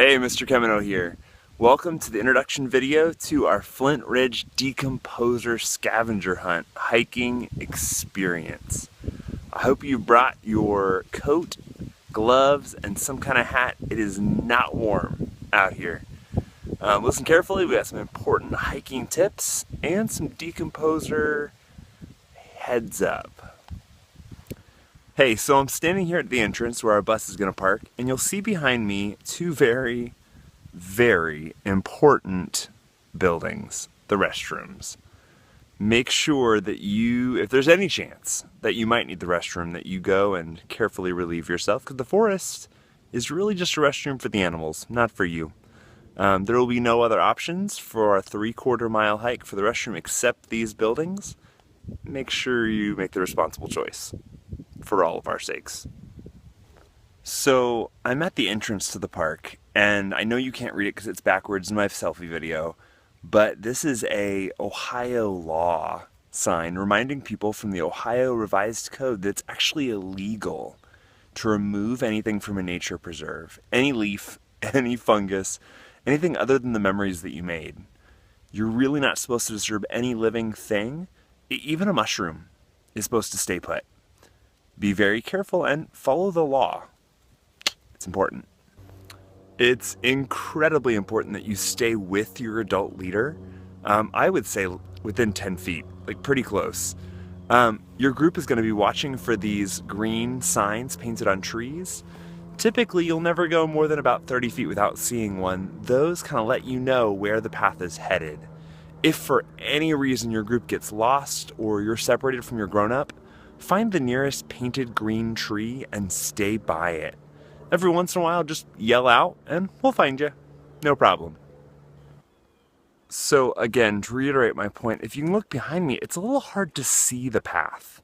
Hey, Mr. Kemino here. Welcome to the introduction video to our Flint Ridge Decomposer scavenger hunt hiking experience. I hope you brought your coat, gloves, and some kind of hat. It is not warm out here. Listen carefully, we got some important hiking tips and some decomposer heads up. Hey, so I'm standing here at the entrance where our bus is going to park, and you'll see behind me two very important buildings, the restrooms. Make sure that if there's any chance that you might need the restroom, that you go and carefully relieve yourself, because the forest is really just a restroom for the animals, not for you. There will be no other options for a 3/4 mile hike for the restroom except these buildings. Make sure you make the responsible choice for all of our sakes. So I'm at the entrance to the park, and I know you can't read it because it's backwards in my selfie video, but this is a Ohio law sign reminding people from the Ohio Revised Code that it's actually illegal to remove anything from a nature preserve, any leaf, any fungus, anything other than the memories that you made. You're really not supposed to disturb any living thing. Even a mushroom is supposed to stay put. Be very careful and follow the law. It's important. It's incredibly important that you stay with your adult leader. I would say within 10 feet, like pretty close. Your group is going to be watching for these green signs painted on trees. Typically, you'll never go more than about 30 feet without seeing one. Those kind of let you know where the path is headed. If for any reason your group gets lost or you're separated from your grown-up, find the nearest painted green tree and stay by it. Every once in a while, just yell out and we'll find you. No problem. So again, to reiterate my point, if you can look behind me, it's a little hard to see the path.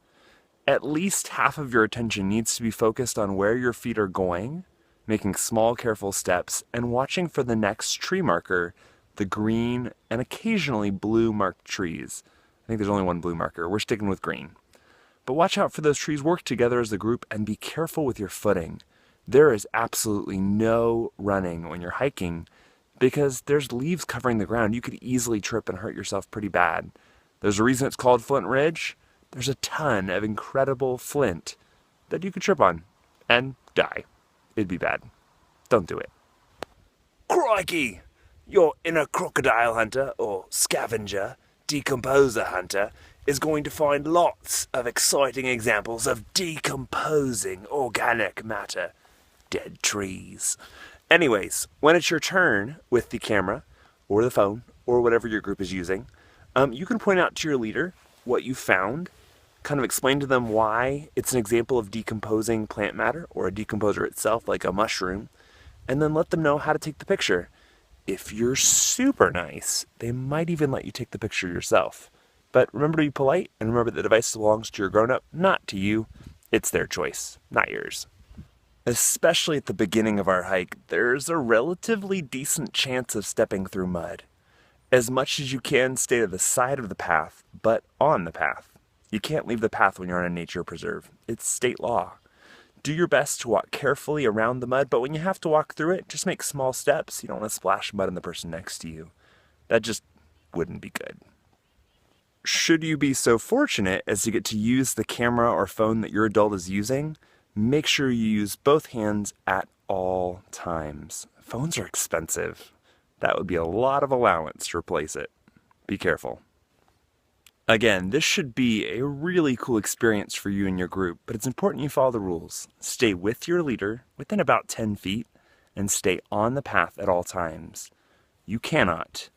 At least half of your attention needs to be focused on where your feet are going, making small, careful steps, and watching for the next tree marker, the green and occasionally blue marked trees. I think there's only one blue marker. We're sticking with green. But watch out for those trees, work together as a group, and be careful with your footing. There is absolutely no running when you're hiking because there's leaves covering the ground. You could easily trip and hurt yourself pretty bad. There's a reason it's called Flint Ridge. There's a ton of incredible flint that you could trip on and die. It'd be bad. Don't do it. Crikey! Your inner crocodile hunter or scavenger, decomposer hunter, is going to find lots of exciting examples of decomposing organic matter. Dead trees. Anyways, when it's your turn with the camera or the phone or whatever your group is using, you can point out to your leader what you found, kind of explain to them why it's an example of decomposing plant matter or a decomposer itself like a mushroom, and then let them know how to take the picture. If you're super nice, they might even let you take the picture yourself. But remember to be polite, and remember the device belongs to your grown-up, not to you. It's their choice, not yours. Especially at the beginning of our hike, there's a relatively decent chance of stepping through mud. As much as you can, stay to the side of the path, but on the path. You can't leave the path when you're on a nature preserve. It's state law. Do your best to walk carefully around the mud, but when you have to walk through it, just make small steps. You don't want to splash mud on the person next to you. That just wouldn't be good. Should you be so fortunate as to get to use the camera or phone that your adult is using, make sure you use both hands at all times. Phones are expensive. That would be a lot of allowance to replace it. Be careful. Again, this should be a really cool experience for you and your group, but it's important you follow the rules. Stay with your leader within about 10 feet and stay on the path at all times. You cannot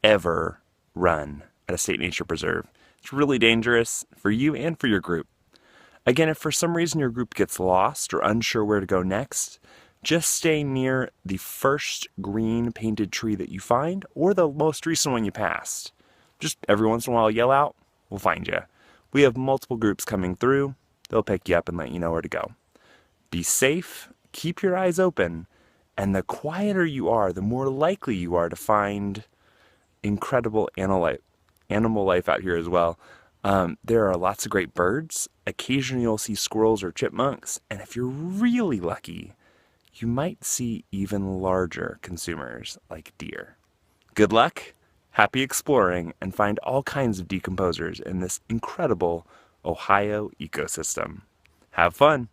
ever run at a state nature preserve. It's really dangerous for you and for your group. Again, if for some reason your group gets lost or unsure where to go next, just stay near the first green painted tree that you find or the most recent one you passed. Just every once in a while yell out, we'll find you. We have multiple groups coming through. They'll pick you up and let you know where to go. Be safe, keep your eyes open, and the quieter you are, the more likely you are to find incredible animal life out here as well. There are lots of great birds. Occasionally you'll see squirrels or chipmunks, and if you're really lucky, you might see even larger consumers like deer. Good luck, happy exploring, and find all kinds of decomposers in this incredible Ohio ecosystem. Have fun!